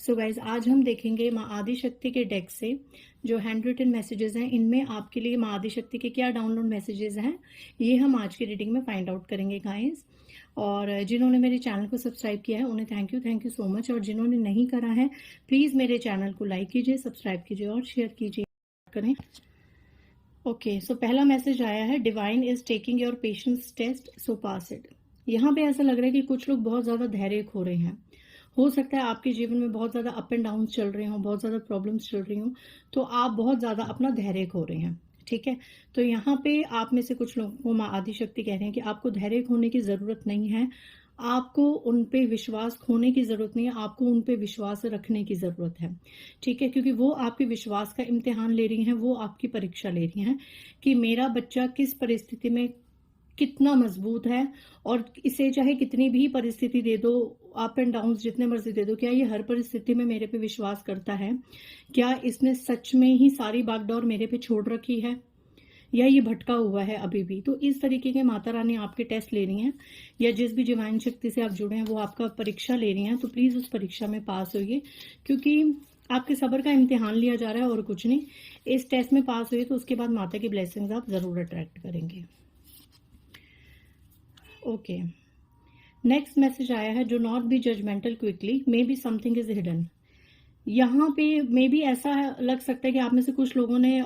So guys, आज हम देखेंगे माँ आदिशक्ति के डेक से जो हैंड रिटन मैसेजेस हैं, इनमें आपके लिए माँ आदिशक्ति के क्या डाउनलोड मैसेजेस हैं, ये हम आज की रीडिंग में फाइंड आउट करेंगे गाइज। और जिन्होंने मेरे चैनल को सब्सक्राइब किया है उन्हें थैंक यू सो मच। और जिन्होंने नहीं करा है प्लीज़ मेरे चैनल को लाइक कीजिए, सब्सक्राइब कीजिए और शेयर कीजिए करें। ओके, सो पहला मैसेज आया है, divine is taking your patience test so pass it. यहाँ पे ऐसा लग रहा है कि कुछ लोग बहुत ज़्यादा धैर्य खो रहे हैं। हो सकता है आपके जीवन में बहुत ज़्यादा अप एंड डाउन चल रहे हों, बहुत ज़्यादा प्रॉब्लम्स चल रही हों, तो आप बहुत ज़्यादा अपना धैर्य खो रहे हैं। ठीक है, तो यहाँ पे आप में से कुछ लोगों को माँ आदिशक्ति कह रहे हैं कि आपको धैर्य खोने की ज़रूरत नहीं है, आपको उन पे विश्वास खोने की ज़रूरत नहीं है, आपको उन पे विश्वास रखने की ज़रूरत है। ठीक है, क्योंकि वो आपके विश्वास का इम्तिहान ले रही हैं, वो आपकी परीक्षा ले रही हैं कि मेरा बच्चा किस परिस्थिति में कितना मजबूत है, और इसे चाहे कितनी भी परिस्थिति दे दो, अप एंड डाउन जितने मर्जी दे दो, क्या ये हर परिस्थिति में मेरे पे विश्वास करता है? क्या इसने सच में ही सारी बागडोर मेरे पे छोड़ रखी है, या ये भटका हुआ है अभी भी? तो इस तरीके के माता रानी आपके टेस्ट ले रही हैं, या जिस भी डिवाइन शक्ति से आप जुड़े हैं वो आपका परीक्षा ले रही हैं। तो प्लीज उस परीक्षा में पास होइए, क्योंकि आपके सब्र का इम्तिहान लिया जा रहा है और कुछ नहीं। इस टेस्ट में पास हुए तो उसके बाद माता की ब्लेसिंग्स आप जरूर अट्रैक्ट करेंगे। ओके, नेक्स्ट मैसेज आया है, do not be judgemental quickly, maybe something is hidden. यहाँ पे मे बी ऐसा लग सकता है कि आप में से कुछ लोगों ने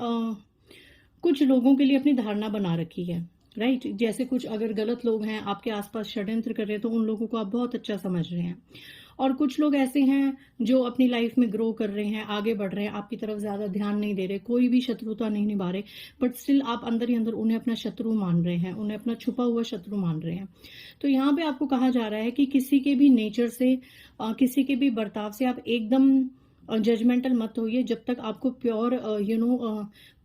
कुछ लोगों के लिए अपनी धारणा बना रखी है, राइट? जैसे कुछ अगर गलत लोग हैं आपके आसपास षड्यंत्र कर रहे हैं तो उन लोगों को आप बहुत अच्छा समझ रहे हैं, और कुछ लोग ऐसे हैं जो अपनी लाइफ में ग्रो कर रहे हैं, आगे बढ़ रहे हैं, आपकी तरफ ज्यादा ध्यान नहीं दे रहे, कोई भी शत्रुता नहीं निभा रहे, बट स्टिल आप अंदर ही अंदर उन्हें अपना शत्रु मान रहे हैं, उन्हें अपना छुपा हुआ शत्रु मान रहे हैं। तो यहाँ पे आपको कहा जा रहा है कि किसी के भी नेचर से, किसी के भी बर्ताव से आप एकदम जजमेंटल मत होइए जब तक आपको प्योर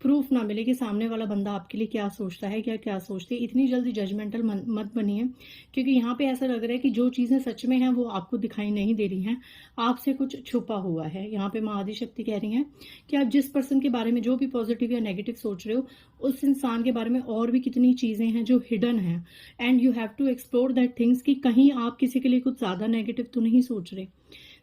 प्रूफ ना मिले कि सामने वाला बंदा आपके लिए क्या सोचता है, क्या सोचती है। इतनी जल्दी जजमेंटल मत बनिए, क्योंकि यहाँ पे ऐसा लग रहा है कि जो चीजें सच में हैं वो आपको दिखाई नहीं दे रही हैं, आपसे कुछ छुपा हुआ है। यहाँ पे माँ आदिशक्ति कह रही हैं कि आप जिस पर्सन के बारे में जो भी पॉजिटिव या नेगेटिव सोच रहे हो, उस इंसान के बारे में और भी कितनी चीजें हैं जो हिडन है, and you have to explore that things, कि कहीं आप किसी के लिए कुछ ज्यादा नेगेटिव तो नहीं सोच रहे।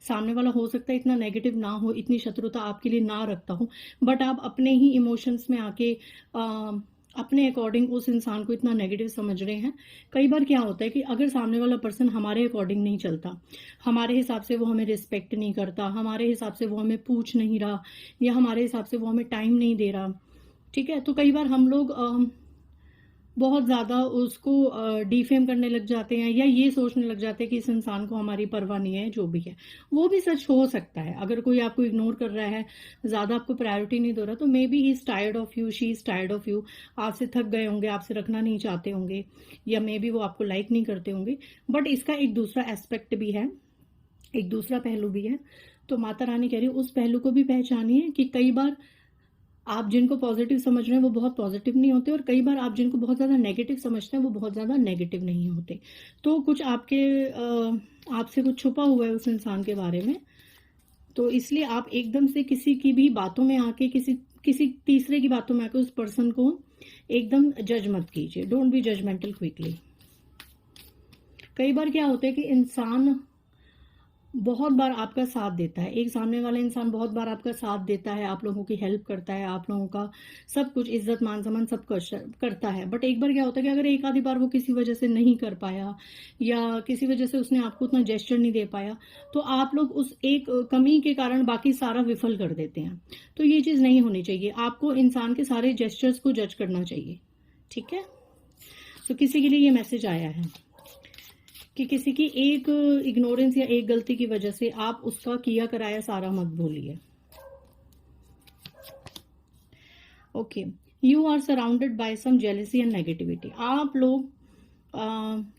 सामने वाला हो सकता है इतना नेगेटिव ना हो, इतनी शत्रुता आपके लिए ना रखता हो, बट आप अपने ही इमोशंस में आके अपने अकॉर्डिंग उस इंसान को इतना नेगेटिव समझ रहे हैं। कई बार क्या होता है कि अगर सामने वाला पर्सन हमारे अकॉर्डिंग नहीं चलता, हमारे हिसाब से वो हमें रिस्पेक्ट नहीं करता, हमारे हिसाब से वो हमें पूछ नहीं रहा, या हमारे हिसाब से वो हमें टाइम नहीं दे रहा, ठीक है, तो कई बार हम लोग बहुत ज़्यादा उसको डिफेम करने लग जाते हैं, या ये सोचने लग जाते हैं कि इस इंसान को हमारी परवाह नहीं है। जो भी है वो भी सच हो सकता है। अगर कोई आपको इग्नोर कर रहा है, ज़्यादा आपको प्रायोरिटी नहीं दे रहा, तो may be he is tired of you, she is tired of you, आपसे थक गए होंगे, आपसे रखना नहीं चाहते होंगे, या मे बी वो आपको लाइक नहीं करते होंगे। बट इसका एक दूसरा एस्पेक्ट भी है, एक दूसरा पहलू भी है। तो माता रानी कह रही है उस पहलू को भी पहचानिए कि कई बार आप जिनको पॉजिटिव समझ रहे हैं वो बहुत पॉजिटिव नहीं होते, और कई बार आप जिनको बहुत ज़्यादा नेगेटिव समझते हैं वो बहुत ज़्यादा नेगेटिव नहीं होते। तो कुछ आपसे कुछ छुपा हुआ है उस इंसान के बारे में, तो इसलिए आप एकदम से किसी की भी बातों में आके, किसी तीसरे की बातों में आके उस पर्सन को एकदम जज मत कीजिए। Don't be judgemental quickly. कई बार क्या होता है कि इंसान बहुत बार आपका साथ देता है, एक सामने वाला इंसान बहुत बार आपका साथ देता है, आप लोगों की हेल्प करता है, आप लोगों का सब कुछ, इज्जत मान सम्मान सब कुछ करता है। बट एक बार क्या होता है कि अगर एक आधी बार वो किसी वजह से नहीं कर पाया, या किसी वजह से उसने आपको उतना जेस्चर नहीं दे पाया, तो आप लोग उस एक कमी के कारण बाकी सारा विफल कर देते हैं। तो ये चीज नहीं होनी चाहिए, आपको इंसान के सारे जेस्चर्स को जज करना चाहिए। ठीक है, तो किसी के लिए ये मैसेज आया है कि किसी की एक इग्नोरेंस या एक गलती की वजह से आप उसका किया कराया सारा मत भूलिए। Okay, you are surrounded by some jealousy and negativity. आप लोग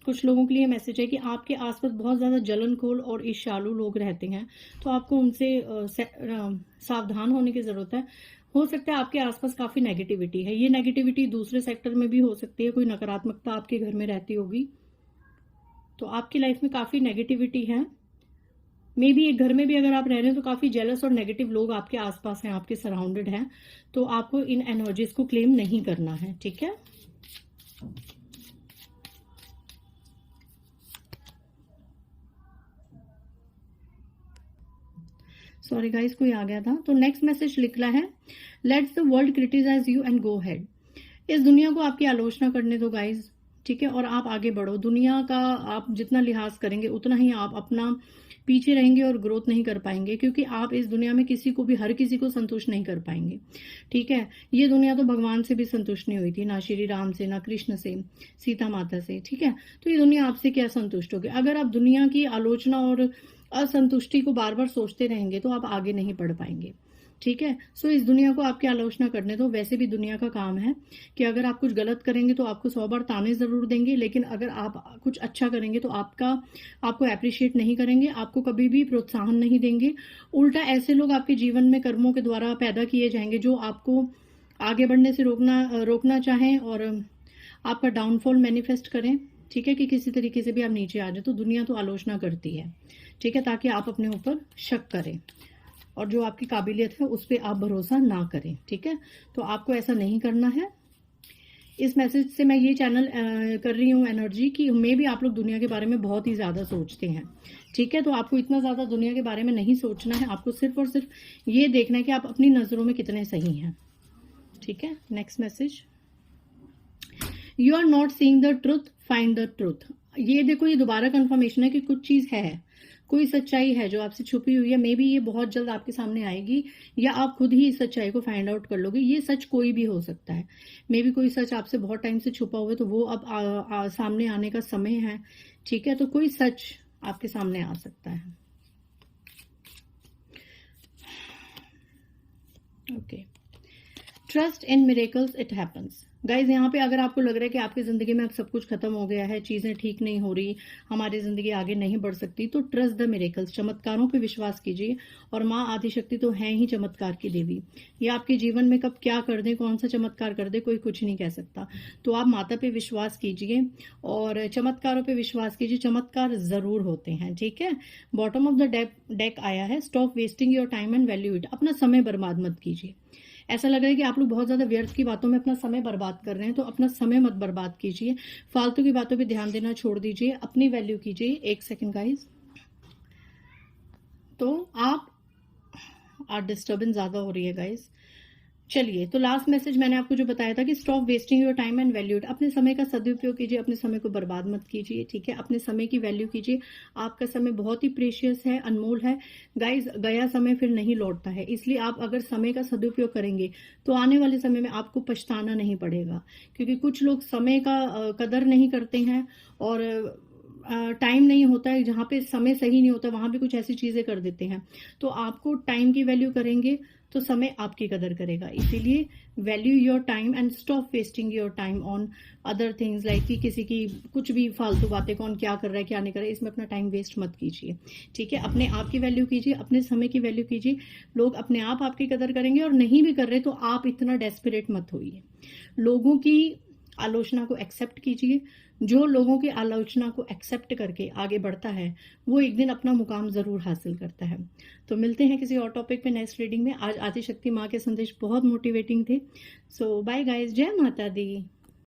कुछ लोगों के लिए मैसेज है कि आपके आसपास बहुत ज्यादा जलनखोर और ईर्ष्यालु लोग रहते हैं, तो आपको उनसे सावधान होने की जरूरत है। हो सकता है आपके आसपास काफी नेगेटिविटी है, ये नेगेटिविटी दूसरे सेक्टर में भी हो सकती है, कोई नकारात्मकता आपके घर में रहती होगी, तो आपकी लाइफ में काफी नेगेटिविटी है। मे बी एक घर में भी अगर आप रह रहे हैं तो काफी जेलस और नेगेटिव लोग आपके आसपास हैं, आपके सराउंडेड हैं, तो आपको इन एनर्जीज को क्लेम नहीं करना है। ठीक है, सॉरी गाइस, कोई आ गया था। तो नेक्स्ट मैसेज लिखना है, let's the world criticise you and go head. इस दुनिया को आपकी आलोचना करने दो गाइस, ठीक है, और आप आगे बढ़ो। दुनिया का आप जितना लिहाज करेंगे उतना ही आप अपना पीछे रहेंगे और ग्रोथ नहीं कर पाएंगे, क्योंकि आप इस दुनिया में किसी को भी, हर किसी को संतुष्ट नहीं कर पाएंगे, ठीक है। ये दुनिया तो भगवान से भी संतुष्ट नहीं हुई थी, ना श्री राम से, ना कृष्ण से, सीता माता से, ठीक है। तो ये दुनिया आपसे क्या संतुष्ट होगी? अगर आप दुनिया की आलोचना और असंतुष्टि को बार बार सोचते रहेंगे तो आप आगे नहीं बढ़ पाएंगे, ठीक है। सो इस दुनिया को आपकी आलोचना करने दो। वैसे भी दुनिया का काम है कि अगर आप कुछ गलत करेंगे तो आपको 100 बार ताने जरूर देंगे, लेकिन अगर आप कुछ अच्छा करेंगे तो आपको अप्रिशिएट नहीं करेंगे, आपको कभी भी प्रोत्साहन नहीं देंगे। उल्टा ऐसे लोग आपके जीवन में कर्मों के द्वारा पैदा किए जाएंगे जो आपको आगे बढ़ने से रोकना चाहें और आपका डाउनफॉल मैनिफेस्ट करें, ठीक है, कि किसी तरीके से भी आप नीचे आ जाए। तो दुनिया तो आलोचना करती है, ठीक है, ताकि आप अपने ऊपर शक करें और जो आपकी काबिलियत है उस पर आप भरोसा ना करें, ठीक है। तो आपको ऐसा नहीं करना है। इस मैसेज से मैं ये चैनल कर रही हूँ एनर्जी कि मे भी आप लोग दुनिया के बारे में बहुत ही ज़्यादा सोचते हैं, ठीक है। तो आपको इतना ज़्यादा दुनिया के बारे में नहीं सोचना है, आपको सिर्फ और सिर्फ ये देखना है कि आप अपनी नज़रों में कितने सही हैं, ठीक है। Next message, you are not seeing the truth, find the truth. ये देखो, ये दोबारा कंफर्मेशन है कि कुछ चीज़ है, कोई सच्चाई है जो आपसे छुपी हुई है। मे बी ये बहुत जल्द आपके सामने आएगी या आप खुद ही इस सच्चाई को फाइंड आउट कर लोगे। ये सच कोई भी हो सकता है। मे बी कोई सच आपसे बहुत टाइम से छुपा हुआ है तो वो अब सामने आने का समय है, ठीक है। तो कोई सच आपके सामने आ सकता है, okay. Trust in miracles, it happens. Guys, यहाँ पे अगर आपको लग रहा है कि आपकी जिंदगी में अब सब कुछ खत्म हो गया है, चीजें ठीक नहीं हो रही, हमारी जिंदगी आगे नहीं बढ़ सकती, तो ट्रस्ट द मिरेकल्स, चमत्कारों पे विश्वास कीजिए। और माँ आदिशक्ति तो है ही चमत्कार की देवी। ये आपके जीवन में कब क्या कर दे, कौन सा चमत्कार कर दे, कोई कुछ नहीं कह सकता। तो आप माता पे विश्वास कीजिए और चमत्कारों पे विश्वास कीजिए, चमत्कार जरूर होते हैं, ठीक है। बॉटम ऑफ द डेक आया है, stop wasting your time and value it. अपना समय बर्बाद मत कीजिए। ऐसा लग रहा है कि आप लोग बहुत ज्यादा व्यर्थ की बातों में अपना समय बर्बाद कर रहे हैं, तो अपना समय मत बर्बाद कीजिए। फालतू की बातों पे ध्यान देना छोड़ दीजिए, अपनी वैल्यू कीजिए। एक सेकंड गाइस, तो आप डिस्टर्बेंस ज्यादा हो रही है गाइस। चलिए, तो लास्ट मैसेज मैंने आपको जो बताया था कि stop wasting your time and value it. अपने समय का सदुपयोग कीजिए, अपने समय को बर्बाद मत कीजिए, ठीक है। अपने समय की वैल्यू कीजिए। आपका समय बहुत ही प्रेशियस है, अनमोल है गाइज। गया समय फिर नहीं लौटता है, इसलिए आप अगर समय का सदुपयोग करेंगे तो आने वाले समय में आपको पछताना नहीं पड़ेगा। क्योंकि कुछ लोग समय का कदर नहीं करते हैं और टाइम नहीं होता है, जहाँ पे समय सही नहीं होता वहां पे कुछ ऐसी चीजें कर देते हैं। तो आपको टाइम की वैल्यू करेंगे तो समय आपकी कदर करेगा। इसीलिए value your time and stop wasting your time on other things, like कि किसी की कुछ भी फालतू बातें, कौन क्या कर रहा है क्या नहीं कर रहा है, इसमें अपना टाइम वेस्ट मत कीजिए, ठीक है। अपने आप की वैल्यू कीजिए, अपने समय की वैल्यू कीजिए। लोग अपने आप आपकी कदर करेंगे, और नहीं भी कर रहे तो आप इतना डेस्परेट मत होइए। लोगों की आलोचना को एक्सेप्ट कीजिए। जो लोगों की आलोचना को एक्सेप्ट करके आगे बढ़ता है वो एक दिन अपना मुकाम जरूर हासिल करता है। तो मिलते हैं किसी और टॉपिक पे नेक्स्ट रीडिंग में। आज आदिशक्ति माँ के संदेश बहुत मोटिवेटिंग थे। सो बाय गाइस, जय माता दी।